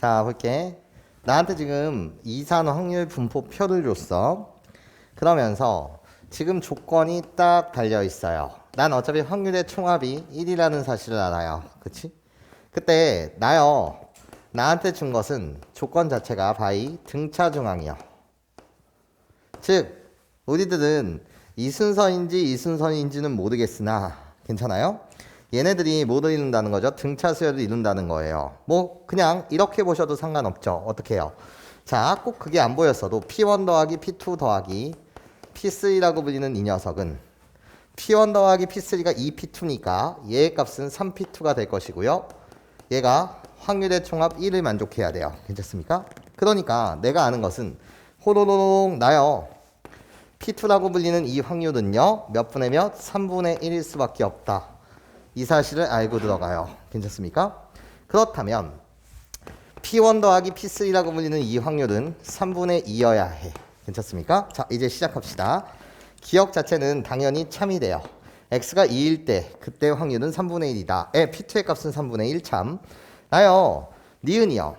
자, 볼게. 나한테 지금 이산 확률 분포표를 줬어. 그러면서 지금 조건이 딱 달려 있어요. 난 어차피 확률의 총합이 1이라는 사실을 알아요. 그치? 그때 나한테 준 것은 조건 자체가 바이 등차 중앙이요. 즉 우리들은 이순서인지 이순서인지는 모르겠으나 괜찮아요? 얘네들이 뭐를 이룬다는 거죠? 등차 수열을 이룬다는 거예요. 뭐 그냥 이렇게 보셔도 상관없죠. 어떻게 해요? 자, 꼭 그게 안 보였어도 P1 더하기 P2 더하기 P3라고 불리는 이 녀석은 P1 더하기 P3가 2P2니까 얘의 값은 3P2가 될 것이고요. 얘가 확률의 총합 1을 만족해야 돼요. 괜찮습니까? 그러니까 내가 아는 것은 호로로록 나요. P2라고 불리는 이 확률은요. 몇 분의 몇? 3분의 1일 수밖에 없다. 이 사실을 알고 들어가요. 괜찮습니까? 그렇다면 P1 더하기 P3라고 불리는 이 확률은 3분의 2여야 해. 괜찮습니까? 자, 이제 시작합시다. 기억 자체는 당연히 참이 돼요. x가 2일 때 그때 확률은 3분의 1이다. P2의 값은 3분의 1 참. 니은이요.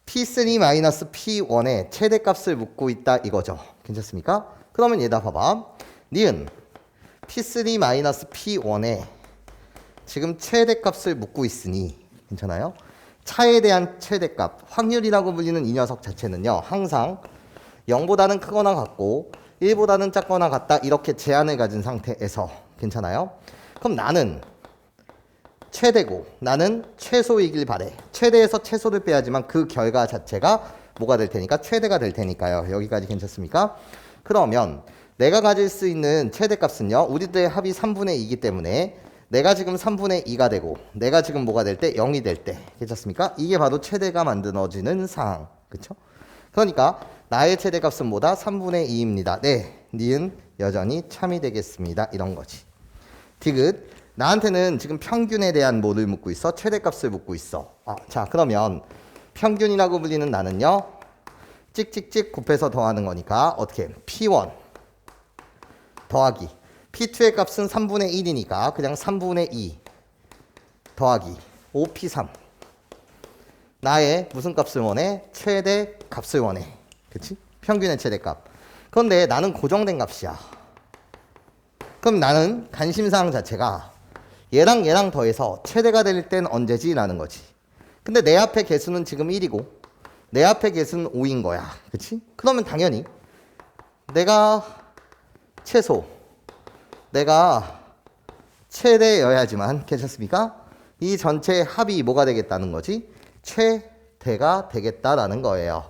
P3-P1의 최대값을 묻고 있다 이거죠. 괜찮습니까? 그러면 얘다 봐봐. 니은 P3-P1의 지금 최대값을 묻고 있으니 괜찮아요? 차에 대한 최대값, 확률이라고 불리는 이 녀석 자체는요. 항상 0보다는 크거나 같고 1보다는 작거나 같다 이렇게 제한을 가진 상태에서 괜찮아요? 그럼 나는 최대고 나는 최소이길 바래. 최대에서 최소를 빼야지만 그 결과 자체가 뭐가 될 테니까 최대가 될 테니까요. 여기까지 괜찮습니까? 그러면 내가 가질 수 있는 최대값은요. 우리들의 합이 3분의 2이기 때문에 내가 지금 3분의 2가 되고 내가 지금 뭐가 될 때 0이 될 때 괜찮습니까? 이게 바로 최대가 만들어지는 상황. 그렇죠? 그러니까 나의 최대값은 뭐다? 3분의 2입니다. 네, 니은 여전히 참이 되겠습니다. 이런 거지. 디귿 나한테는 지금 평균에 대한 뭐를 묻고 있어? 최대값을 묻고 있어. 자, 그러면 평균이라고 불리는 나는요. 찍찍찍 곱해서 더하는 거니까 어떻게? P1 더하기 P2의 값은 3분의 1이니까 그냥 3분의 2 더하기 5P3 나의 무슨 값을 원해? 최대 값을 원해. 그치? 평균의 최대값. 그런데 나는 고정된 값이야. 그럼 나는 관심사항 자체가 얘랑 더해서 최대가 될 땐 언제지? 라는 거지. 근데 내 앞에 개수는 지금 1이고 내 앞에 개수는 5인 거야. 그치? 그러면 당연히 내가 최소 내가 최대여야지만 괜찮습니까? 이 전체 합이 뭐가 되겠다는 거지? 최대가 되겠다라는 거예요.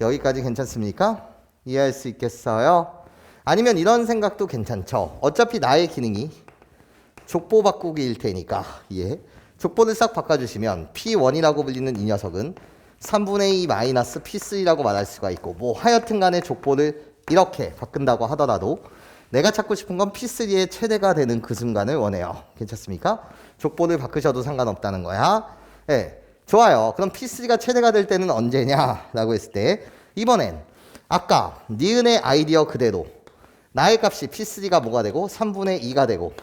여기까지 괜찮습니까? 이해할 수 있겠어요? 아니면 이런 생각도 괜찮죠. 어차피 나의 기능이 족보 바꾸기일 테니까 예. 족보를 싹 바꿔주시면 P1이라고 불리는 이 녀석은 3분의 2 마이너스 P3라고 말할 수가 있고 뭐 하여튼 간에 족보를 이렇게 바꾼다고 하더라도 내가 찾고 싶은 건 P3의 최대가 되는 그 순간을 원해요. 괜찮습니까? 족보를 바꾸셔도 상관없다는 거야. 예, 좋아요. 그럼 P3가 최대가 될 때는 언제냐? 라고 했을 때 이번엔 아까 니은의 아이디어 그대로 나의 값이 P3가 뭐가 되고 3분의 2가 되고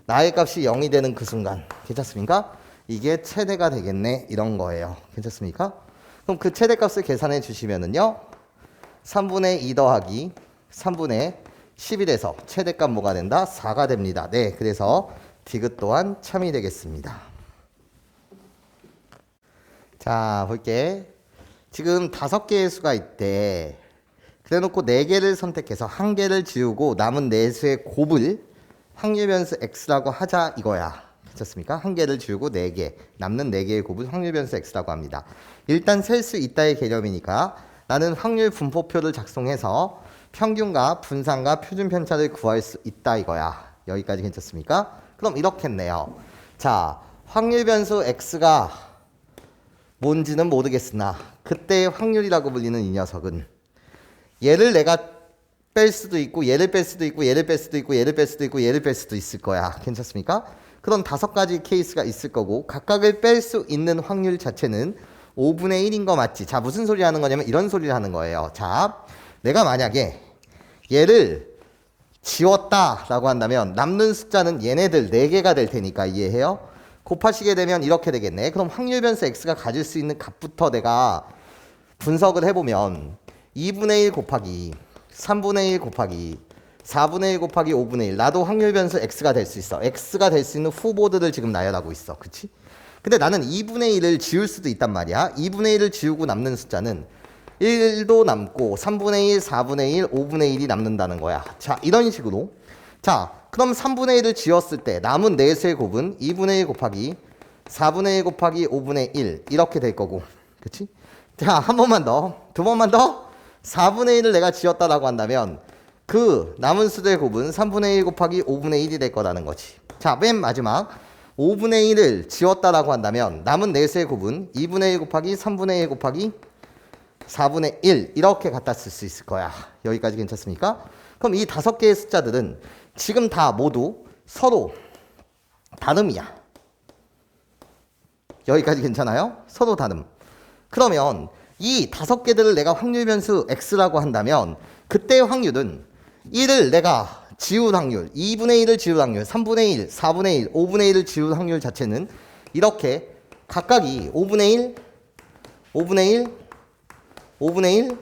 나의 값이 0이 되는 그 순간 괜찮습니까? 이게 최대가 되겠네 이런 거예요. 괜찮습니까? 그럼 그 최대값을 계산해 주시면은요 3분의 2 더하기 3분의 11에서 최대값 뭐가 된다? 4가 됩니다. 네, 그래서 디귿 또한 참이 되겠습니다. 자, 볼게. 지금 5개의 수가 있대. 그래놓고 4개를 선택해서 1개를 지우고 남은 4수의 곱을 확률 변수 x라고 하자 이거야. 괜찮습니까? 1개를 지우고 4개, 남는 4개의 곱을 확률 변수 x라고 합니다. 일단 셀 수 있다의 개념이니까 나는 확률 분포표를 작성해서 평균과 분산과 표준 편차를 구할 수 있다 이거야. 여기까지 괜찮습니까? 그럼 이렇게 했네요. 자, 확률 변수 x가 뭔지는 모르겠으나 그때의 확률이라고 불리는 이 녀석은 얘를 내가 뺄 수도 있고 얘를 뺄 수도 있고 얘를 뺄 수도 있고 얘를 뺄 수도 있고 얘를 뺄 수도 있을 거야. 괜찮습니까? 그런 5가지 케이스가 있을 거고 각각을 뺄 수 있는 확률 자체는 5분의 1인 거 맞지? 자, 무슨 소리 하는 거냐면 이런 소리를 하는 거예요. 자, 내가 만약에 얘를 지웠다라고 한다면 남는 숫자는 얘네들 4개가 될 테니까 이해해요? 곱하시게 되면 이렇게 되겠네. 그럼 확률 변수 x가 가질 수 있는 값부터 내가 분석을 해보면 2분의 1 곱하기 3분의 1 곱하기 4분의 1 곱하기 5분의 1. 나도 확률 변수 x가 될 수 있어. x가 될 수 있는 후보들을 지금 나열하고 있어. 그치? 근데 나는 2분의 1을 지울 수도 있단 말이야. 2분의 1을 지우고 남는 숫자는 1도 남고 3분의 1, 4분의 1, 5분의 1이 남는다는 거야. 자, 이런 식으로. 자, 그럼 3분의 1을 지웠을 때 남은 4수의 곱은 2분의 1 곱하기 4분의 1 곱하기 5분의 1 이렇게 될 거고. 그치? 자, 한 번만 더. 두 번만 더. 4분의 1을 내가 지웠다라고 한다면 그 남은 수의 곱은 3분의 1 곱하기 5분의 1이 될 거라는 거지. 자, 맨 마지막 5분의 1을 지웠다라고 한다면 남은 4수의 곱은 2분의 1 곱하기 3분의 1 곱하기 4분의 1 이렇게 갖다 쓸 수 있을 거야. 여기까지 괜찮습니까? 그럼 이 5개의 숫자들은 지금 다 모두 서로 다름이야. 여기까지 괜찮아요? 서로 다름. 그러면 이 5개들을 내가 확률 변수 x라고 한다면 그때의 확률은 1을 내가 지울 확률, 2분의 1을 지울 확률, 3분의 1, 4분의 1, 5분의 1을 지울 확률 자체는 이렇게 각각이 5분의 1, 5분의 1, 5분의 1,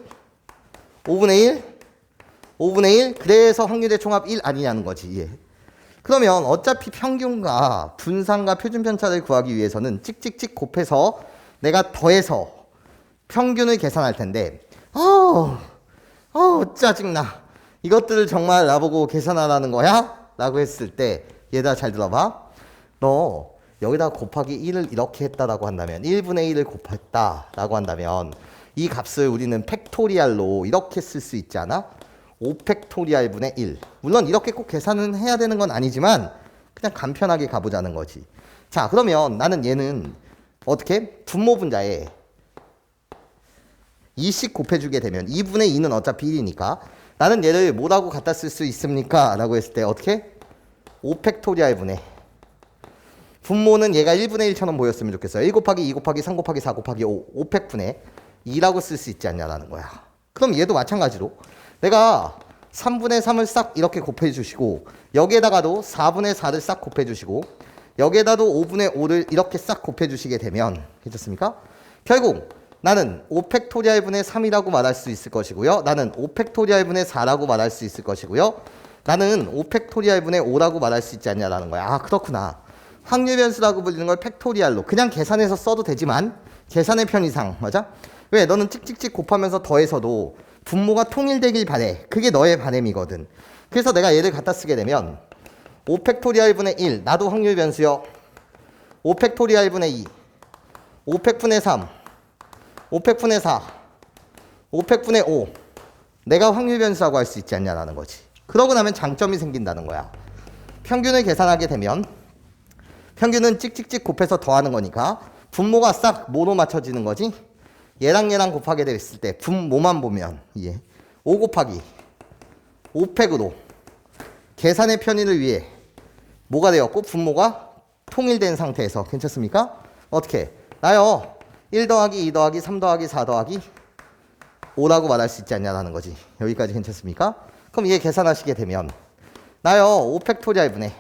5분의 1, 5분의 1 그래서 확률의 총합 1 아니냐는 거지. 예. 그러면 어차피 평균과 분산과 표준 편차를 구하기 위해서는 찍찍찍 곱해서 내가 더해서 평균을 계산할 텐데 짜증나. 이것들을 정말 나보고 계산하라는 거야? 라고 했을 때 얘들아 잘 들어봐. 너 여기다 곱하기 1을 이렇게 했다라고 한다면 1분의 1을 곱했다라고 한다면 이 값을 우리는 팩토리알로 이렇게 쓸 수 있지 않아? 5팩토리알 분의 1. 물론 이렇게 꼭 계산은 해야 되는 건 아니지만 그냥 간편하게 가보자는 거지. 자, 그러면 나는 얘는 어떻게? 분모 분자에 2씩 곱해주게 되면 2분의 2는 어차피 1이니까 나는 얘를 뭐라고 갖다 쓸 수 있습니까? 라고 했을 때 어떻게? 5팩토리알 분의 분모는 얘가 1분의 1처럼 보였으면 좋겠어요. 1 곱하기 2 곱하기 3 곱하기 4 곱하기 5, 5팩분의 2라고 쓸 수 있지 않냐라는 거야. 그럼 얘도 마찬가지로 내가 3분의 3을 싹 이렇게 곱해주시고 여기에다가도 4분의 4를 싹 곱해주시고 여기에다도 5분의 5를 이렇게 싹 곱해주시게 되면 괜찮습니까? 결국 나는 5팩토리알 분의 3이라고 말할 수 있을 것이고요. 나는 5팩토리알 분의 4라고 말할 수 있을 것이고요. 나는 5팩토리알 분의 5라고 말할 수 있지 않냐라는 거야. 아, 그렇구나. 확률 변수라고 불리는 걸 팩토리알로 그냥 계산해서 써도 되지만 계산의 편의상 맞아? 왜? 너는 찍찍찍 곱하면서 더해서도 분모가 통일되길 바래. 그게 너의 바램이거든. 그래서 내가 얘를 갖다 쓰게 되면 5팩토리알 분의 1 나도 확률 변수요. 5팩토리알 분의 2 5팩분의 3 5팩분의 4 5팩분의 5 내가 확률 변수라고 할 수 있지 않냐라는 거지. 그러고 나면 장점이 생긴다는 거야. 평균을 계산하게 되면 평균은 찍찍찍 곱해서 더하는 거니까 분모가 싹 뭐로 맞춰지는 거지? 얘랑 얘랑 곱하게 됐을 때 분모만 보면 5 곱하기 5팩으로 계산의 편의를 위해 뭐가 되었고 분모가 통일된 상태에서 괜찮습니까? 어떻게? 나요 1 더하기 2 더하기 3 더하기 4 더하기 5라고 말할 수 있지 않냐라는 거지. 여기까지 괜찮습니까? 그럼 얘 계산하시게 되면 나요 5팩토리알 분의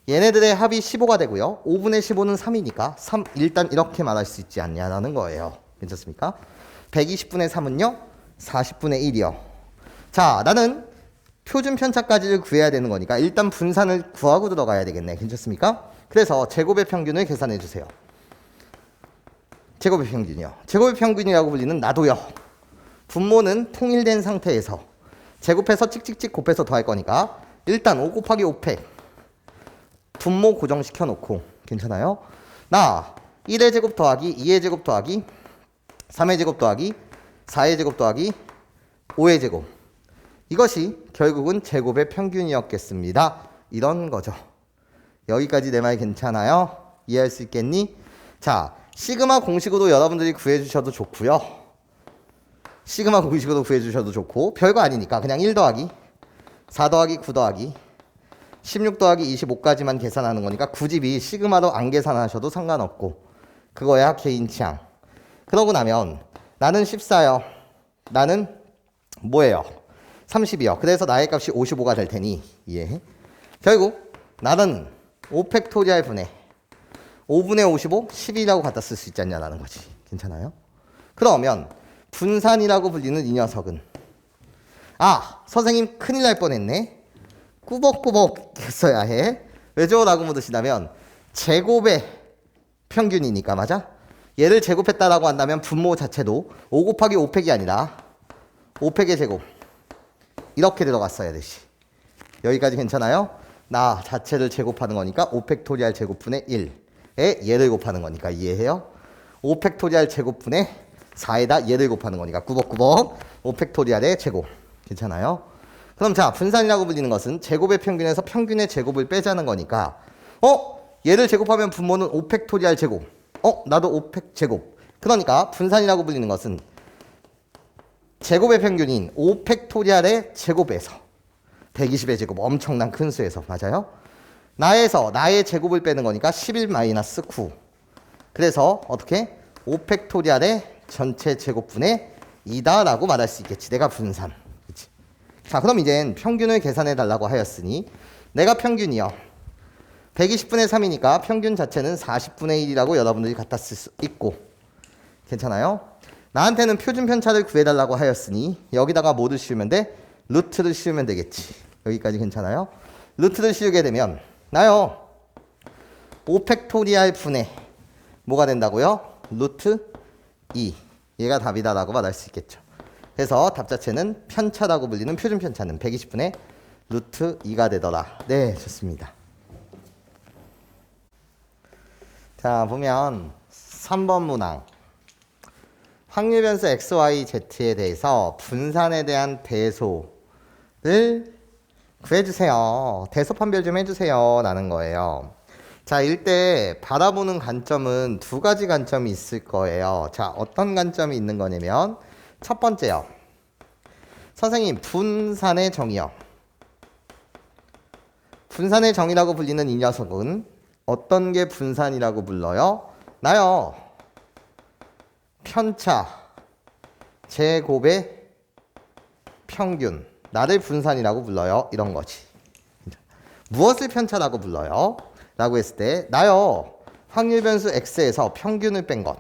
얘네들의 합이 15가 되고요. 5분의 15는 3이니까 3 일단 이렇게 말할 수 있지 않냐라는 거예요. 괜찮습니까? 120분의 3은요 40분의 1이요. 자, 나는 표준 편차까지를 구해야 되는 거니까 일단 분산을 구하고 들어가야 되겠네. 괜찮습니까? 그래서 제곱의 평균을 계산해 주세요. 제곱의 평균이요. 제곱의 평균이라고 불리는 나도요. 분모는 통일된 상태에서 제곱해서 찍찍찍 곱해서 더할 거니까 일단 5 곱하기 5팩 분모 고정시켜 놓고 괜찮아요? 나 1의 제곱 더하기 2의 제곱 더하기 3의 제곱 더하기 4의 제곱 더하기 5의 제곱 이것이 결국은 제곱의 평균이었겠습니다. 이런 거죠. 여기까지 내 말 괜찮아요? 이해할 수 있겠니? 자, 시그마 공식으로 여러분들이 구해주셔도 좋고요. 시그마 공식으로 구해주셔도 좋고 별거 아니니까 그냥 1 더하기 4 더하기 9 더하기 16 더하기 25까지만 계산하는 거니까 굳이 시그마로 안 계산하셔도 상관없고 그거야 개인 취향. 그러고 나면 나는 14요. 나는 뭐예요? 30이요. 그래서 나의 값이 55가 될 테니 결국 나는 5팩토리알 분의 5분의 55, 10이라고 갖다 쓸 수 있지 않냐라는 거지. 괜찮아요? 그러면 분산이라고 불리는 이 녀석은 선생님 큰일 날 뻔했네. 꾸벅꾸벅 했어야 해. 왜죠? 라고 물으시다면 제곱의 평균이니까. 맞아? 얘를 제곱했다라고 한다면 분모 자체도 5 곱하기 5팩이 아니라 5팩의 제곱 이렇게 들어갔어야 되지. 여기까지 괜찮아요? 나 자체를 제곱하는 거니까 5팩토리알 제곱분의 1에 얘를 곱하는 거니까 이해해요? 5팩토리알 제곱분의 4에다 얘를 곱하는 거니까 꾸벅꾸벅 5팩토리알의 제곱. 괜찮아요? 그럼 자, 분산이라고 불리는 것은 제곱의 평균에서 평균의 제곱을 빼자는 거니까 얘를 제곱하면 분모는 5팩토리알 제곱. 나도 5팩 제곱. 그러니까 분산이라고 불리는 것은 제곱의 평균인 5팩토리알의 제곱에서 120의 제곱, 엄청난 큰 수에서. 맞아요? 나의 제곱을 빼는 거니까 11-9. 그래서 어떻게? 5팩토리알의 전체 제곱분의 2다라고 말할 수 있겠지. 내가 분산. 그치? 자, 그럼 이젠 평균을 계산해 달라고 하였으니 내가 평균이요. 120분의 3이니까 평균 자체는 40분의 1이라고 여러분들이 갖다 쓸 수 있고. 괜찮아요? 나한테는 표준 편차를 구해달라고 하였으니 여기다가 뭐를 씌우면 돼? 루트를 씌우면 되겠지. 여기까지 괜찮아요? 루트를 씌우게 되면 나요 5팩토리알 분의 뭐가 된다고요? 루트 2. 얘가 답이다라고 말할 수 있겠죠. 그래서 답 자체는 편차라고 불리는 표준 편차는 120분의 루트 2가 되더라. 네, 좋습니다. 자, 보면 3번 문항. 확률 변수 x, y, z에 대해서 분산에 대한 대소를 구해주세요. 대소 판별 좀 해주세요. 라는 거예요. 자, 일대 바라보는 관점은 두 가지 관점이 있을 거예요. 자, 어떤 관점이 있는 거냐면 첫 번째요. 선생님, 분산의 정의요. 분산의 정의라고 불리는 이 녀석은 어떤 게 분산이라고 불러요? 나요. 편차, 제곱의 평균, 나를 분산이라고 불러요. 이런 거지. 무엇을 편차라고 불러요? 라고 했을 때 나요. 확률 변수 x에서 평균을 뺀 것.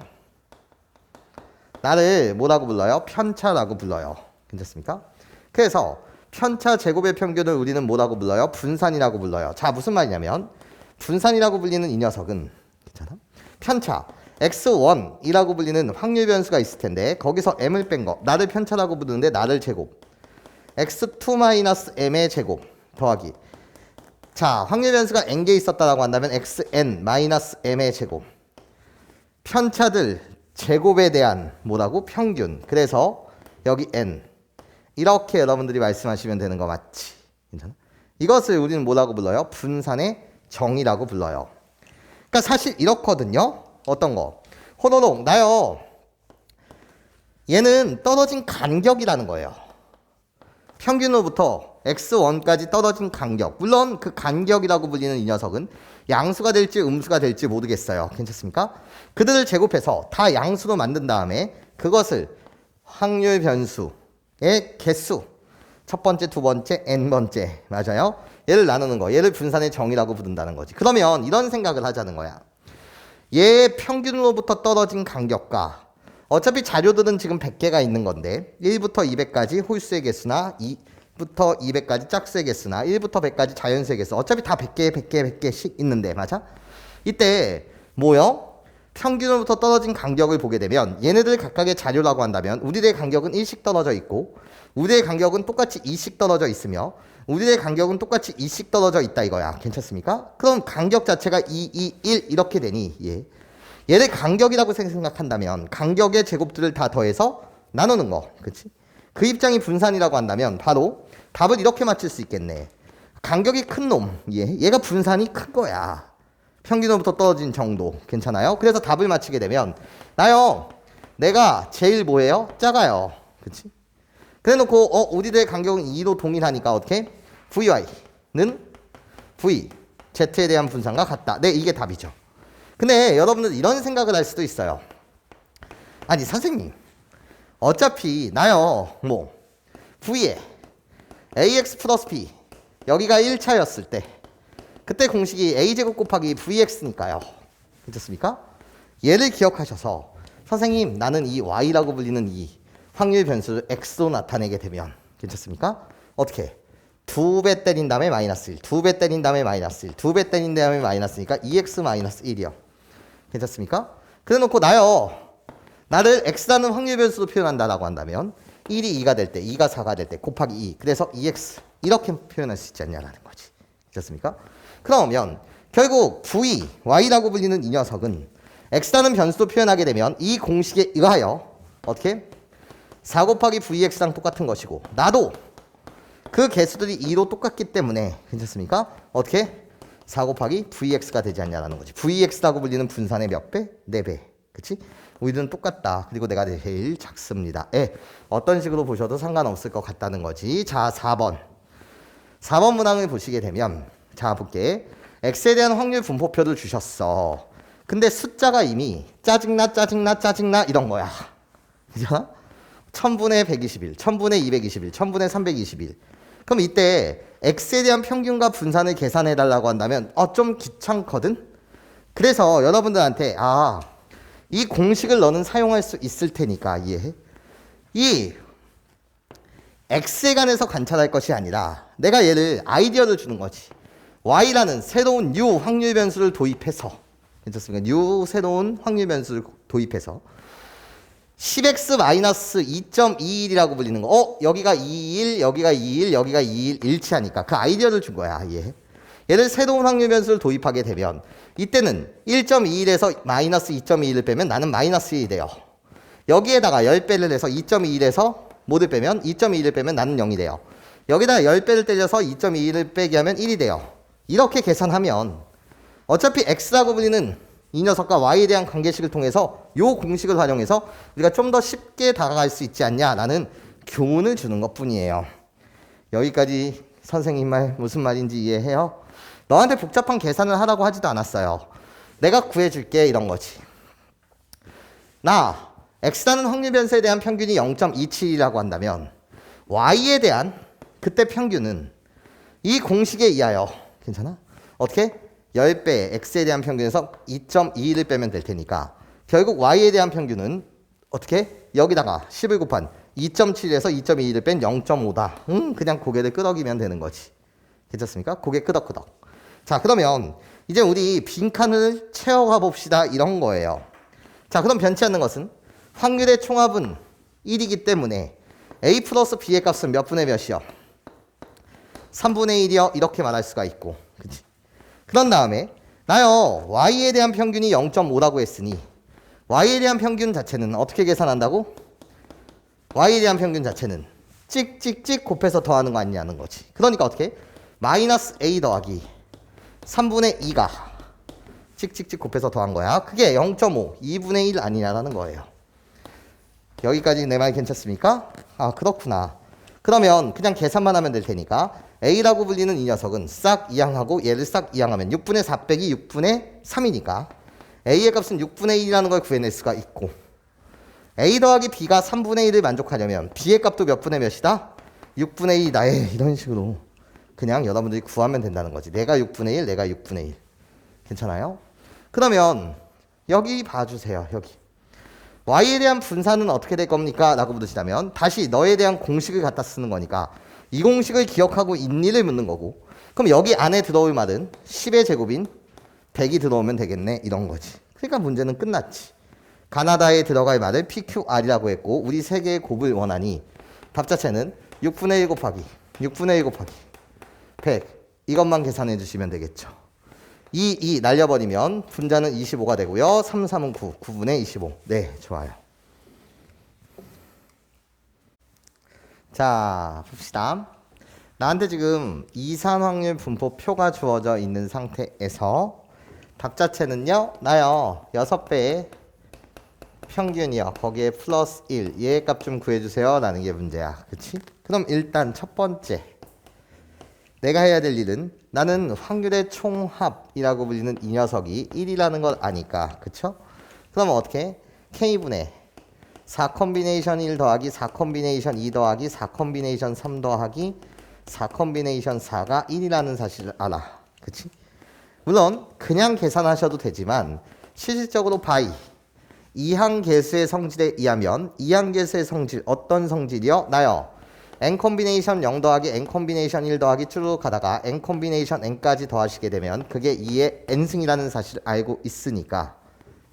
나를 뭐라고 불러요? 편차라고 불러요. 괜찮습니까? 그래서 편차 제곱의 평균을 우리는 뭐라고 불러요? 분산이라고 불러요. 자, 무슨 말이냐면 분산이라고 불리는 이 녀석은 괜찮아? 편차 x1이라고 불리는 확률 변수가 있을 텐데 거기서 m을 뺀 거. 나를 편차라고 부르는데 나를 제곱. x2-m의 제곱 더하기. 자, 확률 변수가 n개 있었다라고 한다면 xn-m의 제곱. 편차들 제곱에 대한 뭐라고? 평균. 그래서 여기 n. 이렇게 여러분들이 말씀하시면 되는 거 맞지? 괜찮아? 이것을 우리는 뭐라고 불러요? 분산의 정의라고 불러요. 그러니까 사실 이렇거든요. 어떤 거? 호노롱 나요. 얘는 떨어진 간격이라는 거예요. 평균으로부터 x1까지 떨어진 간격. 물론 그 간격이라고 불리는 이 녀석은 양수가 될지 음수가 될지 모르겠어요. 괜찮습니까? 그들을 제곱해서 다 양수로 만든 다음에 그것을 확률 변수의 개수 첫 번째, 두 번째, n번째 맞아요? 얘를 나누는 거. 얘를 분산의 정의라고 부른다는 거지. 그러면 이런 생각을 하자는 거야. 얘의 평균으로부터 떨어진 간격과 어차피 자료들은 지금 100개가 있는 건데 1부터 200까지 홀수의 개수나 2부터 200까지 짝수의 개수나 1부터 100까지 자연수의 개수 어차피 다 100개씩 있는데 맞아? 이때 뭐요? 평균으로부터 떨어진 간격을 보게 되면 얘네들 각각의 자료라고 한다면 우리들의 간격은 1씩 떨어져 있고 우리의 간격은 똑같이 2씩 떨어져 있으며 우리의 간격은 똑같이 2씩 떨어져 있다 이거야. 괜찮습니까? 그럼 간격 자체가 2, 2, 1 이렇게 되니 얘를 간격이라고 생각한다면 간격의 제곱들을 다 더해서 나누는 거. 그치? 그 입장이 분산이라고 한다면 바로 답을 이렇게 맞출 수 있겠네. 간격이 큰 놈. 얘가 분산이 큰 거야. 평균으로부터 떨어진 정도. 괜찮아요? 그래서 답을 맞히게 되면 나요. 내가 제일 뭐예요? 작아요. 그치? 그래 놓고 우리들의 간격은 2로 동일하니까 어떻게? VY는 V, Z에 대한 분산과 같다. 네, 이게 답이죠. 근데 여러분들 이런 생각을 할 수도 있어요. 아니 선생님 어차피 나요 V에 AX 플러스 B 여기가 1차였을 때 그때 공식이 A제곱 곱하기 VX니까요. 괜찮습니까? 얘를 기억하셔서 선생님 나는 이 y라고 불리는 이 확률 변수를 x로 나타내게 되면 괜찮습니까? 어떻게? 2배 때린 다음에 마이너스 1, 2배 때린 다음에 마이너스 1, 2배 때린 다음에 마이너스니까 2x 마이너스 1이요. 괜찮습니까? 그래 놓고 나를 x라는 확률 변수로 표현한다라고 한다면 1이 2가 될 때, 2가 4가 될 때 곱하기 2. 그래서 2x 이렇게 표현할 수 있지 않냐라는 거지. 괜찮습니까? 그러면 결국 v, y라고 불리는 이 녀석은 x라는 변수로 표현하게 되면 이 공식에 의하여 어떻게? 4 곱하기 vx랑 똑같은 것이고 나도 그 개수들이 2로 똑같기 때문에 괜찮습니까? 어떻게? 4 곱하기 vx가 되지 않냐라는 거지. vx라고 불리는 분산의 몇 배? 4배. 그치? 우리들은 똑같다. 그리고 내가 제일 작습니다. 어떤 식으로 보셔도 상관없을 것 같다는 거지. 자, 4번. 4번 문항을 보시게 되면 자, 볼게. x에 대한 확률 분포표를 주셨어. 근데 숫자가 이미 짜증나 이런 거야. 그죠? 1000분의 121, 1000분의 221, 1000분의 321. 그럼 이때 x에 대한 평균과 분산을 계산해 달라고 한다면 좀 귀찮거든? 그래서 여러분들한테 이 공식을 너는 사용할 수 있을 테니까 이해해? 이 x에 관해서 관찰할 것이 아니라 내가 얘를 아이디어를 주는 거지. y라는 새로운 new 확률 변수를 도입해서 괜찮습니까? new 새로운 확률 변수를 도입해서 10x-2.21이라고 불리는 거. 여기가 21, 여기가 21, 여기가 21 일치하니까 그 아이디어를 준 거야. 얘를 새로운 확률 변수를 도입하게 되면 이때는 1.21에서 마이너스 2.21을 빼면 나는 마이너스 1이 돼요. 여기에다가 10배를 해서 2.21에서 뭐를 빼면 2.21을 빼면 나는 0이 돼요. 여기다가 10배를 때려서 2.21을 빼게 하면 1이 돼요. 이렇게 계산하면 어차피 x라고 불리는 이 녀석과 y에 대한 관계식을 통해서 이 공식을 활용해서 우리가 좀 더 쉽게 다가갈 수 있지 않냐라는 교훈을 주는 것뿐이에요. 여기까지 선생님 말 무슨 말인지 이해해요? 너한테 복잡한 계산을 하라고 하지도 않았어요. 내가 구해줄게 이런 거지. 나 x라는 확률 변수에 대한 평균이 0.27이라고 한다면 y에 대한 그때 평균은 이 공식에 의하여 괜찮아? 어떻게? 10배 x에 대한 평균에서 2.21을 빼면 될 테니까 결국 y에 대한 평균은 어떻게? 여기다가 10을 곱한 2.7에서 2.21을 뺀 0.5다. 그냥 고개를 끄덕이면 되는 거지. 괜찮습니까? 고개 끄덕끄덕. 자, 그러면 이제 우리 빈칸을 채워가 봅시다. 이런 거예요. 자, 그럼 변치 않는 것은 확률의 총합은 1이기 때문에 a 플러스 b의 값은 몇 분의 몇이요? 3분의 1이요. 이렇게 말할 수가 있고. 그치? 그런 다음에 나요 y에 대한 평균이 0.5라고 했으니 y에 대한 평균 자체는 어떻게 계산한다고? y에 대한 평균 자체는 찍찍찍 곱해서 더하는 거 아니냐는 거지. 그러니까 어떻게? 마이너스 a 더하기 3분의 2가 찍찍찍 곱해서 더한 거야. 그게 0.5, 2분의 1 아니냐라는 거예요. 여기까지 내 말 괜찮습니까? 그렇구나. 그러면 그냥 계산만 하면 될 테니까 a라고 불리는 이 녀석은 싹 이항하고 얘를 싹 이항하면 6분의 4 빼기 6분의 3이니까 a의 값은 6분의 1이라는 걸 구해낼 수가 있고 a 더하기 b가 3분의 1을 만족하려면 b의 값도 몇 분의 몇이다? 6분의 2다. 이런 식으로 그냥 여러분들이 구하면 된다는 거지. 내가 6분의 1, 내가 6분의 1. 괜찮아요? 그러면 여기 봐주세요. 여기. y에 대한 분산은 어떻게 될 겁니까? 라고 물으시다면 다시 너에 대한 공식을 갖다 쓰는 거니까 이 공식을 기억하고 있니를 묻는 거고 그럼 여기 안에 들어올 말은 10의 제곱인 100이 들어오면 되겠네 이런 거지. 그러니까 문제는 끝났지. 가나다에 들어갈 말을 PQR이라고 했고 우리 세 개의 곱을 원하니 답 자체는 6분의 1 곱하기 6분의 1 곱하기 100 이것만 계산해 주시면 되겠죠. 2 날려버리면 분자는 25가 되고요. 3, 3은 9, 9분의 25. 네, 좋아요. 자, 봅시다. 나한테 지금 이산확률 분포표가 주어져 있는 상태에서 답 자체는요. 나요. 6배의 평균이요. 거기에 플러스 1. 얘의 값 좀 구해주세요. 라는 게 문제야. 그치? 그럼 일단 첫 번째. 내가 해야 될 일은 나는 확률의 총합이라고 불리는 이 녀석이 1이라는 걸 아니까. 그쵸? 그러면 어떻게? K분의 4 컴비네이션 1 더하기 4 컴비네이션 2 더하기 4 컴비네이션 3 더하기 4 컴비네이션 4가 1이라는 사실을 알아. 그치? 물론 그냥 계산하셔도 되지만 실질적으로 by 이항계수의 성질에 의하면 이항계수의 성질 어떤 성질이요? 나요. n 콤비네이션 0 더하기 n 콤비네이션 1 더하기 쭉 가다가 n 콤비네이션 n까지 더하시게 되면 그게 2의 n승이라는 사실을 알고 있으니까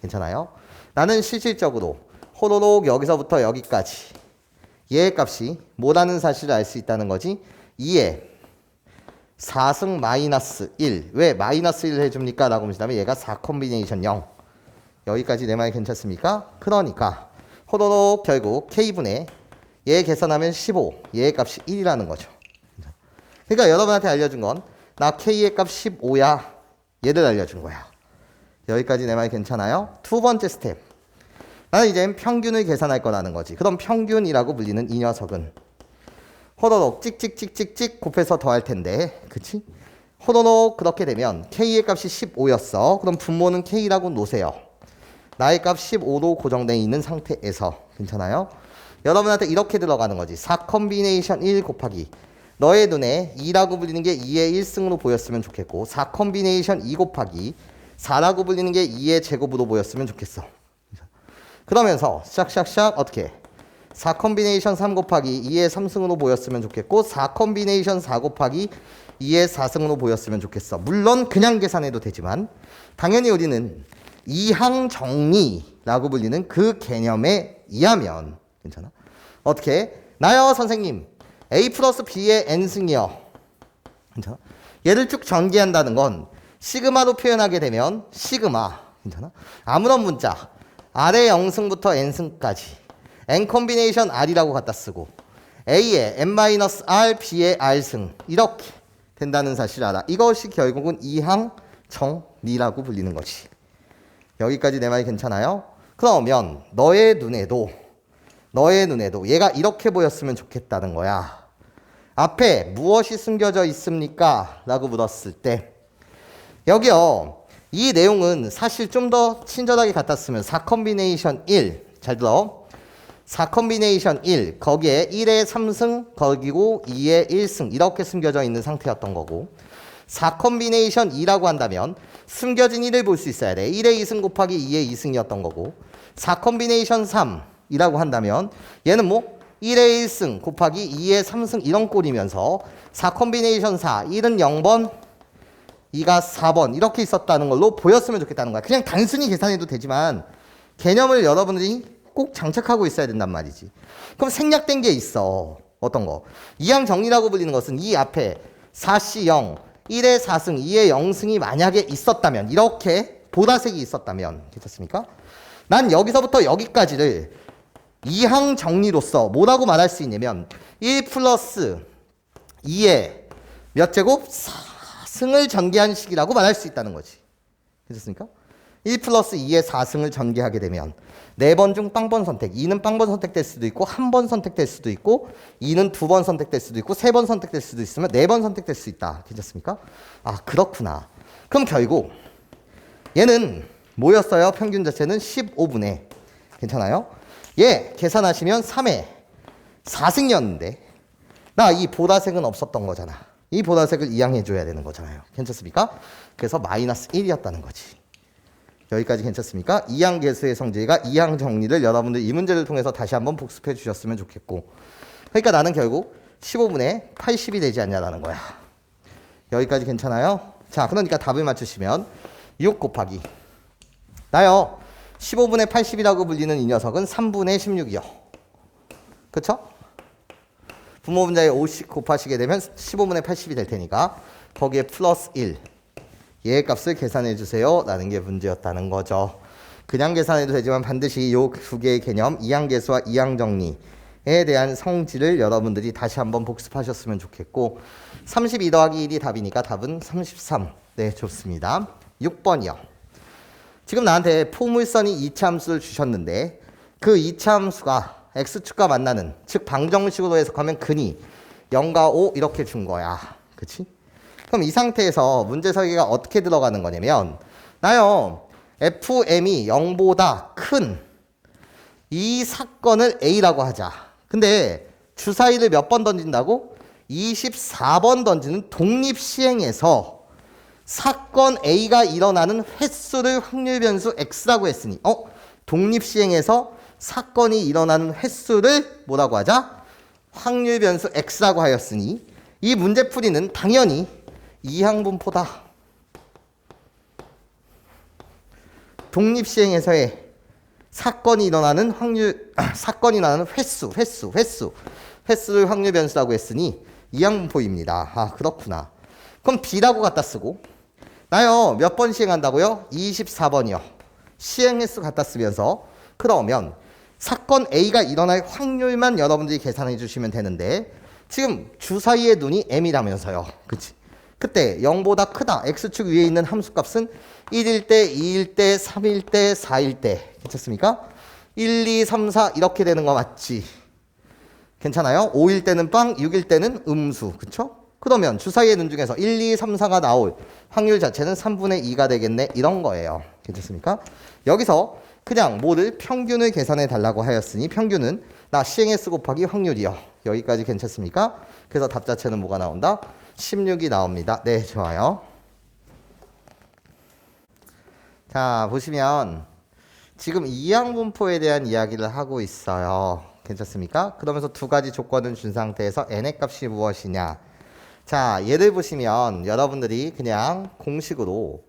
괜찮아요? 나는 실질적으로 호로록 여기서부터 여기까지 얘의 값이 뭐라는 사실을 알 수 있다는 거지. 2의 4승 마이너스 1. 왜 마이너스 1을 해줍니까? 라고 하시다면 얘가 4 콤비네이션 0. 여기까지 내 말이 괜찮습니까? 그러니까 호로록 결국 k분의 얘 계산하면 15. 얘의 값이 1이라는 거죠. 그러니까 여러분한테 알려준 건 나 k의 값 15야. 얘를 알려준 거야. 여기까지 내 말 괜찮아요? 두 번째 스텝. 나는 이제 평균을 계산할 거라는 거지. 그럼 평균이라고 불리는 이 녀석은 호로록 찍찍찍찍찍 곱해서 더할 텐데, 그치? 호로록 그렇게 되면 k의 값이 15였어. 그럼 분모는 k라고 놓으세요. 나의 값 15로 고정되어 있는 상태에서 괜찮아요? 여러분한테 이렇게 들어가는 거지. 4 콤비네이션 1 곱하기 너의 눈에 2라고 불리는 게 2의 1승으로 보였으면 좋겠고 4 콤비네이션 2 곱하기 4라고 불리는 게 2의 제곱으로 보였으면 좋겠어. 그러면서 샥샥샥 어떻게 4 콤비네이션 3 곱하기 2의 3승으로 보였으면 좋겠고 4 콤비네이션 4 곱하기 2의 4승으로 보였으면 좋겠어. 물론 그냥 계산해도 되지만 당연히 우리는 이항정리라고 불리는 그 개념에 의하면 괜찮아? 어떻게? 나요 선생님 A 플러스 B의 N승이요. 괜찮아? 얘를 쭉 전개한다는 건 시그마로 표현하게 되면 시그마 괜찮아? 아무런 문자 R의 0승부터 N승까지 N 콤비네이션 R이라고 갖다 쓰고 A의 N-R, B의 R승 이렇게 된다는 사실 알아. 이것이 결국은 이항정리라고 불리는 거지. 여기까지 내 말이 괜찮아요? 그러면 너의 눈에도 얘가 이렇게 보였으면 좋겠다는 거야. 앞에 무엇이 숨겨져 있습니까? 라고 물었을 때 여기요. 이 내용은 사실 좀 더 친절하게 갖다 쓰면 4 콤비네이션 1 잘 들어. 4 콤비네이션 1 거기에 1의 3승 거기고 2의 1승 이렇게 숨겨져 있는 상태였던 거고 4 콤비네이션 2라고 한다면 숨겨진 1을 볼 수 있어야 돼. 1의 2승 곱하기 2의 2승이었던 거고 4 콤비네이션 3이라고 한다면 얘는 뭐 1의 1승 곱하기 2의 3승 이런 꼴이면서 4 콤비네이션 4 1은 0번 2가 4번 이렇게 있었다는 걸로 보였으면 좋겠다는 거야. 그냥 단순히 계산해도 되지만 개념을 여러분들이 꼭 장착하고 있어야 된단 말이지. 그럼 생략된 게 있어. 어떤 거? 이항정리라고 불리는 것은 이 앞에 4C 0 1의 4승, 2의 0승이 만약에 있었다면 이렇게 보라색이 있었다면 괜찮습니까? 난 여기서부터 여기까지를 이항정리로서 뭐라고 말할 수 있냐면 1 플러스 2의 몇 제곱? 4승을 전개한 식이라고 말할 수 있다는 거지. 괜찮습니까? 1 플러스 2의 4승을 전개하게 되면 4번 중 빵번 선택 2는 빵번 선택될 수도 있고 1번 선택될 수도 있고 2는 2번 선택될 수도 있고 3번 선택될 수도 있으면 4번 선택될 수 있다. 괜찮습니까? 아 그렇구나. 그럼 결국 얘는 뭐였어요? 평균 자체는 15분의 괜찮아요? 얘 계산하시면 3의 4승이었는데 나 이 보라색은 없었던 거잖아. 이 보라색을 이항해줘야 되는 거잖아요. 괜찮습니까? 그래서 마이너스 1이었다는 거지. 여기까지 괜찮습니까? 이항계수의 성질과 이항정리를 여러분들 이 문제를 통해서 다시 한번 복습해 주셨으면 좋겠고 그러니까 나는 결국 15분의 80이 되지 않냐라는 거야. 여기까지 괜찮아요? 자 그러니까 답을 맞추시면 6 곱하기 나요 15분의 80이라고 불리는 이 녀석은 3분의 16이요. 그쵸? 분모 분자에 5씩 곱하시게 되면 15분의 80이 될 테니까 거기에 플러스 1 얘의 값을 계산해 주세요 라는 게 문제였다는 거죠. 그냥 계산해도 되지만 반드시 이 두 개의 개념 이항계수와 이항정리에 대한 성질을 여러분들이 다시 한번 복습하셨으면 좋겠고 32 더하기 1이 답이니까 답은 33. 네 좋습니다. 6번이요. 지금 나한테 포물선이 이차함수를 주셨는데 그 이차함수가 x축과 만나는 즉 방정식으로 해석하면 근이 0과 5 이렇게 준 거야. 그치? 그럼 이 상태에서 문제 설계가 어떻게 들어가는 거냐면 나요 fm이 0보다 큰 이 사건을 A라고 하자. 근데 주사위를 몇 번 던진다고? 24번 던지는 독립시행에서 사건 A가 일어나는 횟수를 확률 변수 X라고 했으니 독립시행에서 사건이 일어나는 횟수를 뭐라고 하자? 확률 변수 X라고 하였으니 이 문제풀이는 당연히 이항분포다. 독립시행에서의 사건이 일어나는 사건이 일어나는 횟수를 확률 변수라고 했으니 이항분포입니다. 아, 그렇구나. 그럼 B라고 갖다 쓰고 나요 몇 번 시행한다고요? 24번이요. 시행 횟수 갖다 쓰면서 그러면 사건 A가 일어날 확률만 여러분들이 계산해 주시면 되는데 지금 주사위의 눈이 M이라면서요. 그치? 그때 0보다 크다. X축 위에 있는 함수값은 1일 때, 2일 때, 3일 때, 4일 때. 괜찮습니까? 1, 2, 3, 4 이렇게 되는 거 맞지? 괜찮아요? 5일 때는 빵, 6일 때는 음수. 그쵸? 그러면 주사위의 눈 중에서 1, 2, 3, 4가 나올 확률 자체는 3분의 2가 되겠네. 이런 거예요. 괜찮습니까? 여기서 그냥 뭐를 평균을 계산해 달라고 하였으니 평균은 나 시행횟수 곱하기 확률이요. 여기까지 괜찮습니까? 그래서 답 자체는 뭐가 나온다? 16이 나옵니다. 네, 좋아요. 자, 보시면 지금 이항분포에 대한 이야기를 하고 있어요. 괜찮습니까? 그러면서 두 가지 조건을 준 상태에서 n의 값이 무엇이냐. 자, 예를 보시면 여러분들이 그냥 공식으로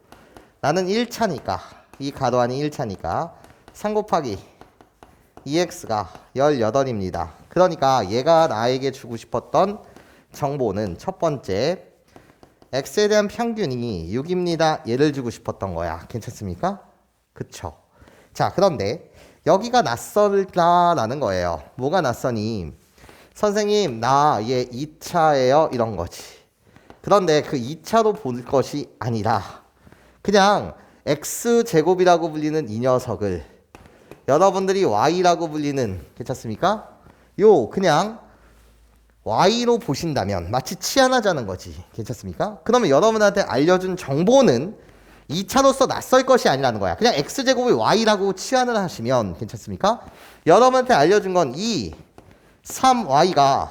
나는 1차니까 이 가로 안이 1차니까 3 곱하기 2x가 18입니다. 그러니까 얘가 나에게 주고 싶었던 정보는 첫 번째 x에 대한 평균이 6입니다. 얘를 주고 싶었던 거야. 괜찮습니까? 그쵸? 자, 그런데 여기가 낯설다라는 거예요. 뭐가 낯서니? 선생님, 나 얘 2차예요. 이런 거지. 그런데 그 2차로 볼 것이 아니라 그냥 x제곱이라고 불리는 이 녀석을 여러분들이 y라고 불리는 괜찮습니까? 요 그냥 y로 보신다면 마치 치환하자는 거지. 괜찮습니까? 그러면 여러분한테 알려준 정보는 2차로서 낯설 것이 아니라는 거야. 그냥 x제곱을 y라고 치환을 하시면 괜찮습니까? 여러분한테 알려준 건 이 3y가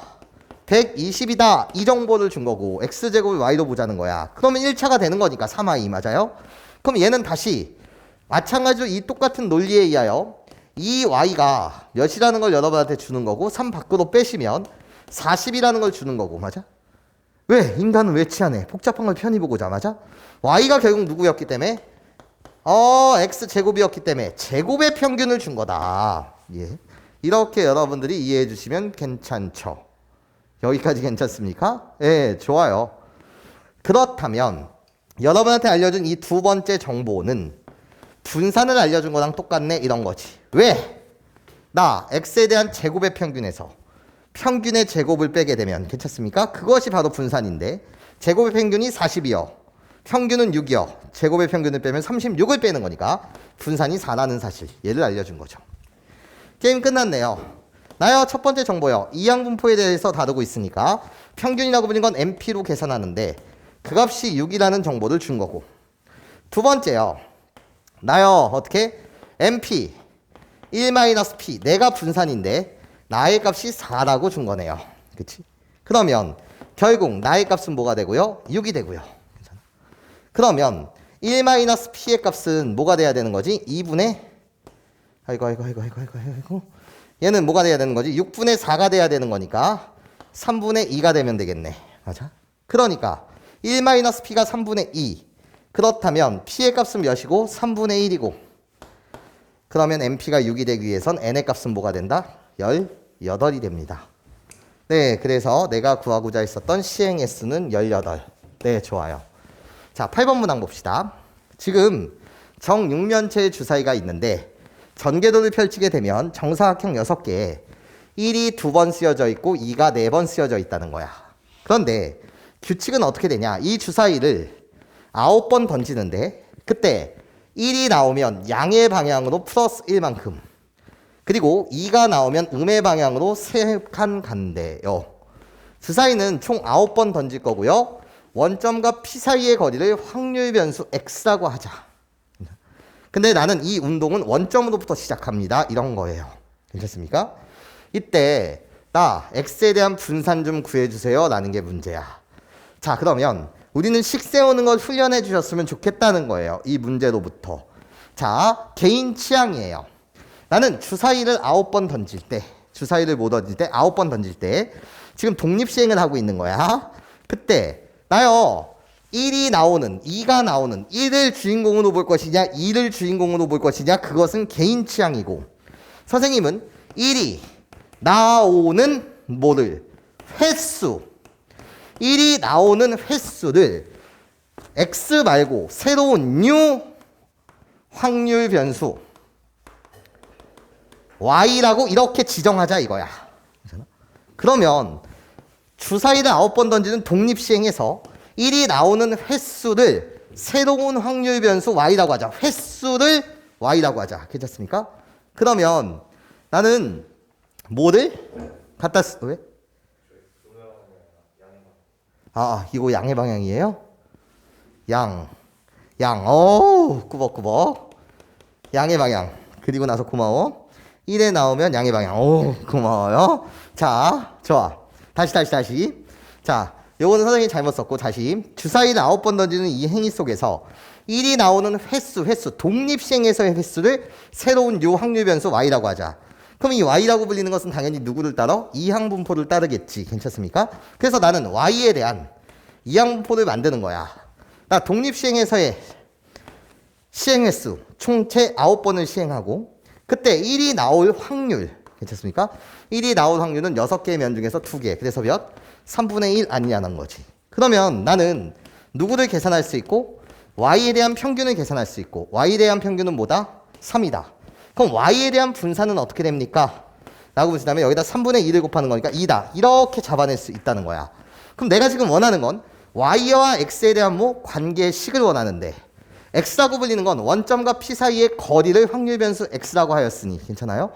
120이다 이 정보를 준 거고 x제곱을 y로 보자는 거야. 그러면 1차가 되는 거니까 3y 맞아요? 그럼 얘는 다시 마찬가지로 이 똑같은 논리에 의하여 이 y가 몇이라는 걸 여러분한테 주는 거고 3 밖으로 빼시면 40이라는 걸 주는 거고 맞아? 왜? 인간은 왜 치환해? 복잡한 걸 편히 보고자 맞아? y가 결국 누구였기 때문에? x제곱이었기 때문에 제곱의 평균을 준 거다. 예. 이렇게 여러분들이 이해해 주시면 괜찮죠. 여기까지 괜찮습니까? 예, 좋아요. 그렇다면 여러분한테 알려준 이 두 번째 정보는 분산을 알려준 거랑 똑같네 이런 거지. 왜? 나 x에 대한 제곱의 평균에서 평균의 제곱을 빼게 되면 괜찮습니까? 그것이 바로 분산인데 제곱의 평균이 40이요. 평균은 6이요. 제곱의 평균을 빼면 36을 빼는 거니까 분산이 4라는 사실. 얘를 알려준 거죠. 게임 끝났네요. 나요 첫 번째 정보요. 이항분포에 대해서 다루고 있으니까 평균이라고 불린 건 MP로 계산하는데 그 값이 6이라는 정보를 준 거고 두 번째요. 나요 어떻게? MP 1-P 내가 분산인데 나의 값이 4라고 준 거네요. 그치? 그러면 결국 나의 값은 뭐가 되고요? 6이 되고요. 괜찮아? 그러면 1-P의 값은 뭐가 돼야 되는 거지? 2분의 아이고 얘는 뭐가 돼야 되는 거지? 6분의 4가 돼야 되는 거니까 3분의 2가 되면 되겠네. 맞아? 그러니까 1-P가 3분의 2 그렇다면 P의 값은 몇이고 3분의 1이고 그러면 MP가 6이 되기 위해선 N의 값은 뭐가 된다? 18이 됩니다. 네, 그래서 내가 구하고자 했었던 시행의 수는 18. 네, 좋아요. 자, 8번 문항 봅시다. 지금 정육면체의 주사위가 있는데 전개도를 펼치게 되면 정사각형 6개에 1이 2번 쓰여져 있고 2가 4번 쓰여져 있다는 거야. 그런데 규칙은 어떻게 되냐? 이 주사위를 9번 던지는데 그때 1이 나오면 양의 방향으로 플러스 1만큼 그리고 2가 나오면 음의 방향으로 3칸 간대요. 주사위는 총 9번 던질 거고요. 원점과 P 사이의 거리를 확률 변수 X라고 하자. 근데 나는 이 운동은 원점으로부터 시작합니다. 이런 거예요. 괜찮습니까? 이때 나 X에 대한 분산 좀 구해주세요. 라는 게 문제야. 자, 그러면 우리는 식 세우는 걸 훈련해 주셨으면 좋겠다는 거예요. 이 문제로부터. 자, 개인 취향이에요. 나는 주사위를 9번 던질 때, 주사위를 못 던질 때, 9번 던질 때, 지금 독립시행을 하고 있는 거야. 그때, 나요, 1이 나오는, 2가 나오는, 1을 주인공으로 볼 것이냐, 2를 주인공으로 볼 것이냐, 그것은 개인 취향이고, 선생님은 1이 나오는 뭐를? 횟수. 1이 나오는 횟수를 x 말고 새로운 new 확률 변수 y라고 이렇게 지정하자 이거야. 그러면 주사위를 9번 던지는 독립시행에서 1이 나오는 횟수를 새로운 확률 변수 y라고 하자. 횟수를 y라고 하자. 괜찮습니까? 그러면 나는 뭐를 갖다 왜? 이거 양의 방향이에요? 꾸벅꾸벅. 양의 방향. 그리고 나서 고마워. 1에 나오면 양의 방향. 고마워요. 자, 좋아. 다시. 자, 요거는 선생님이 잘못 썼고, 다시. 주사위를 9번 던지는 이 행위 속에서 1이 나오는 횟수, 독립시행에서의 횟수를 새로운 요 확률 변수 y라고 하자. 그럼 이 y라고 불리는 것은 당연히 누구를 따라? 이항분포를 따르겠지. 괜찮습니까? 그래서 나는 y에 대한 이항분포를 만드는 거야. 나 독립시행에서의 시행횟수 총채 9번을 시행하고 그때 1이 나올 확률 괜찮습니까? 1이 나올 확률은 6개의 면 중에서 2개. 그래서 몇? 3분의 1 아니냐는 거지. 그러면 나는 누구를 계산할 수 있고 y에 대한 평균을 계산할 수 있고 y에 대한 평균은 뭐다? 3이다. 그럼 y에 대한 분산은 어떻게 됩니까? 라고 보시다면 여기다 3분의 1을 곱하는 거니까 2다. 이렇게 잡아낼 수 있다는 거야. 그럼 내가 지금 원하는 건 y와 x에 대한 뭐 관계식을 원하는데 x라고 불리는 건 원점과 p 사이의 거리를 확률 변수 x라고 하였으니 괜찮아요?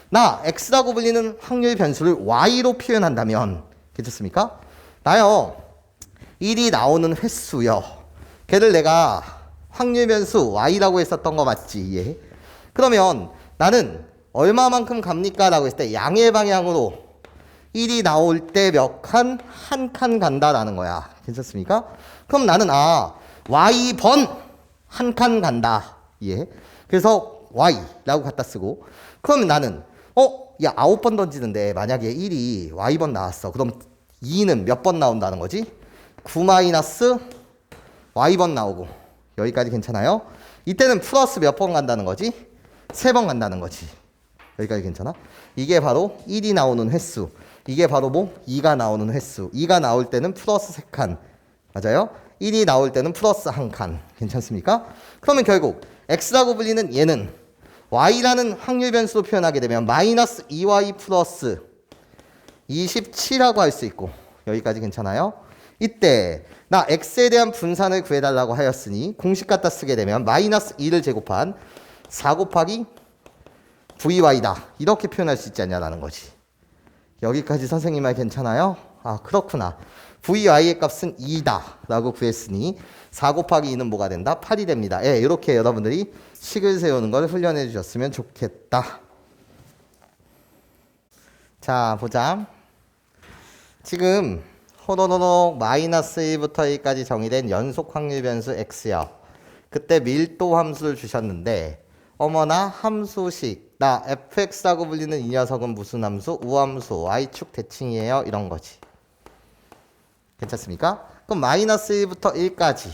나 x라고 불리는 확률 변수를 y로 표현한다면 괜찮습니까? 나요 1이 나오는 횟수요. 걔를 내가 확률 변수 y라고 했었던 거 맞지? 예. 그러면 나는 얼마만큼 갑니까? 라고 했을 때 양의 방향으로 1이 나올 때 몇 칸? 한 칸 간다라는 거야. 괜찮습니까? 그럼 나는 y번 한 칸 간다. 예. 그래서 y라고 갖다 쓰고 그러면 나는 9번 던지는데 만약에 1이 y번 나왔어. 그럼 2는 몇 번 나온다는 거지? 9 마이너스 y번 나오고 여기까지 괜찮아요? 이때는 플러스 몇 번 간다는 거지? 3번 간다는 거지. 여기까지 괜찮아? 이게 바로 1이 나오는 횟수. 이게 바로 2가 나오는 횟수. 2가 나올 때는 플러스 3칸. 맞아요? 1이 나올 때는 플러스 1칸. 괜찮습니까? 그러면 결국 x라고 불리는 얘는 y라는 확률 변수로 표현하게 되면 마이너스 2y 플러스 27이라고 할 수 있고 여기까지 괜찮아요? 이때 나 x에 대한 분산을 구해달라고 하였으니 공식 갖다 쓰게 되면 마이너스 2를 제곱한 4 곱하기 vy다. 이렇게 표현할 수 있지 않냐라는 거지. 여기까지 선생님 말 괜찮아요? 그렇구나. vy의 값은 2다 라고 구했으니 4 곱하기 2는 뭐가 된다? 8이 됩니다. 예, 이렇게 여러분들이 식을 세우는 걸 훈련해 주셨으면 좋겠다. 자, 보자. 지금 호로로록 마이너스 1부터 1까지 정의된 연속 확률 변수 x요. 그때 밀도 함수를 주셨는데 어머나 함수식 나 fx라고 불리는 이 녀석은 무슨 함수? 우함수 y축 대칭이에요. 이런 거지. 괜찮습니까? 그럼 마이너스 1부터 1까지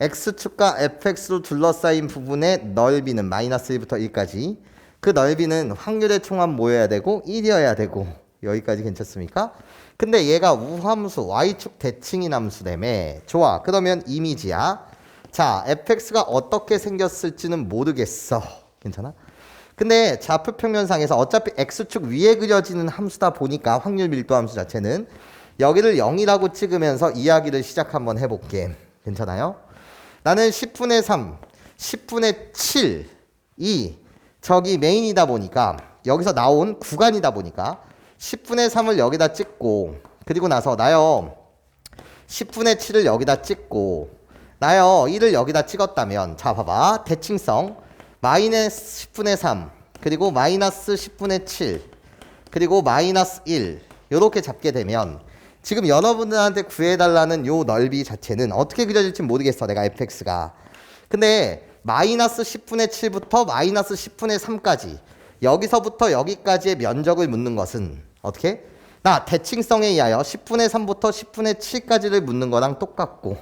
x축과 fx로 둘러싸인 부분의 넓이는 마이너스 1부터 1까지 그 넓이는 확률의 총합 뭐여야 되고 1이어야 되고 여기까지 괜찮습니까? 근데 얘가 우함수 y축 대칭인 함수라며. 좋아. 그러면 이미지야. 자, fx가 어떻게 생겼을지는 모르겠어. 괜찮아? 근데 좌표평면상에서 어차피 x축 위에 그려지는 함수다 보니까 확률 밀도 함수 자체는 여기를 0이라고 찍으면서 이야기를 시작 한번 해볼게. 괜찮아요? 나는 10분의 3, 10분의 7이 저기 메인이다 보니까 여기서 나온 구간이다 보니까 10분의 3을 여기다 찍고 그리고 나서 나요 10분의 7을 여기다 찍고 나요 1을 여기다 찍었다면 자 봐봐 대칭성 마이너스 10분의 3 그리고 마이너스 10분의 7 그리고 마이너스 1 요렇게 잡게 되면 지금 여러분들한테 구해달라는 요 넓이 자체는 어떻게 그려질지 모르겠어. 내가 fx가. 근데 마이너스 10분의 7부터 마이너스 10분의 3까지 여기서부터 여기까지의 면적을 묻는 것은 어떻게? 나 대칭성에 의하여 10분의 3부터 10분의 7까지를 묻는 거랑 똑같고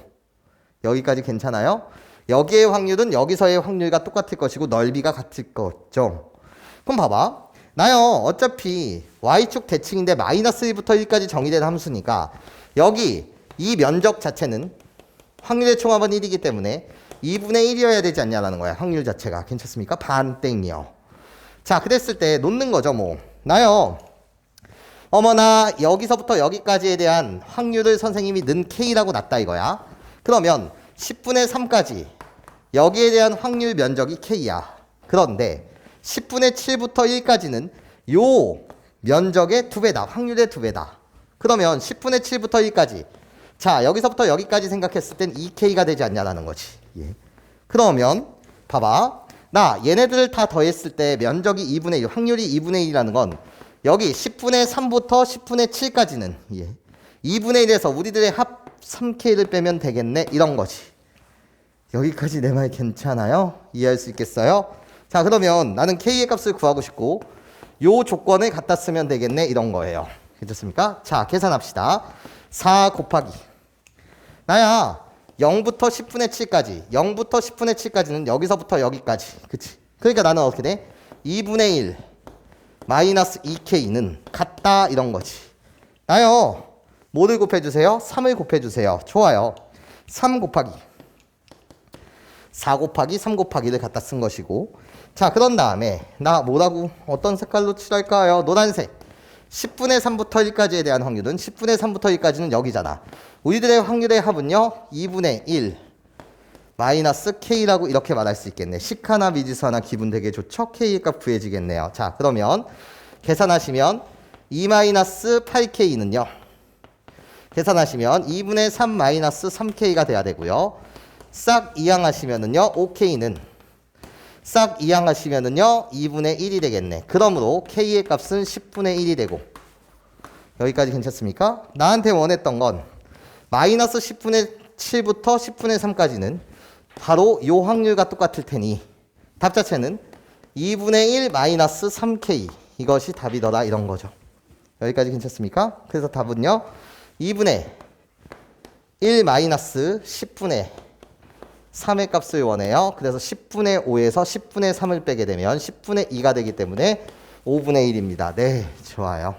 여기까지 괜찮아요? 여기의 확률은 여기서의 확률과 똑같을 것이고 넓이가 같을 거죠. 그럼 봐봐. 나요 어차피 y축 대칭인데 마이너스 1부터 1까지 정의된 함수니까 여기 이 면적 자체는 확률의 총합은 1이기 때문에 2분의 1이어야 되지 않냐라는 거야. 확률 자체가. 괜찮습니까? 반땡이요. 자, 그랬을 때 놓는 거죠 뭐. 나요 어머나 여기서부터 여기까지에 대한 확률을 선생님이 는 K라고 놨다 이거야. 그러면 10분의 3까지 여기에 대한 확률 면적이 K야. 그런데 10분의 7부터 1까지는 요 면적의 2배다. 확률의 2배다. 그러면 10분의 7부터 1까지 자 여기서부터 여기까지 생각했을 땐 2K가 되지 않냐라는 거지. 예. 그러면 봐봐. 나 얘네들을 다 더했을 때 면적이 2분의 1, 확률이 2분의 1이라는 건 여기 10분의 3부터 10분의 7까지는 예. 2분의 1에서 우리들의 합 3K를 빼면 되겠네 이런 거지. 여기까지 내 말 괜찮아요? 이해할 수 있겠어요? 자 그러면 나는 K의 값을 구하고 싶고 요 조건을 갖다 쓰면 되겠네 이런 거예요. 괜찮습니까? 자 계산합시다. 4 곱하기 나야 0부터 10분의 7까지 0부터 10분의 7까지는 여기서부터 여기까지 그치? 그러니까 나는 어떻게 돼? 2분의 1 마이너스 2K는 같다 이런 거지. 나요 뭐를 곱해주세요? 3을 곱해주세요. 좋아요. 3 곱하기 4 곱하기 3 곱하기를 갖다 쓴 것이고 자 그런 다음에 나 뭐라고 어떤 색깔로 칠할까요? 노란색 10분의 3부터 1까지에 대한 확률은 10분의 3부터 1까지는 여기잖아. 우리들의 확률의 합은요 2분의 1 마이너스 K라고 이렇게 말할 수 있겠네. 식 하나 미지수 하나 기분 되게 좋죠? K의 값 구해지겠네요. 자 그러면 계산하시면 2 마이너스 8K는요 계산하시면 2분의 3 마이너스 3K가 돼야 되고요. 싹 이항하시면은요 5K는 싹 이항하시면은요 2분의 1이 되겠네. 그러므로 K의 값은 10분의 1이 되고 여기까지 괜찮습니까? 나한테 원했던 건 마이너스 10분의 7부터 10분의 3까지는 바로 요 확률과 똑같을 테니 답 자체는 2분의 1 마이너스 3K 이것이 답이더라 이런 거죠. 여기까지 괜찮습니까? 그래서 답은요 2분의 1 마이너스 10분의 3의 값을 원해요. 그래서 10분의 5에서 10분의 3을 빼게 되면 10분의 2가 되기 때문에 5분의 1입니다. 네, 좋아요.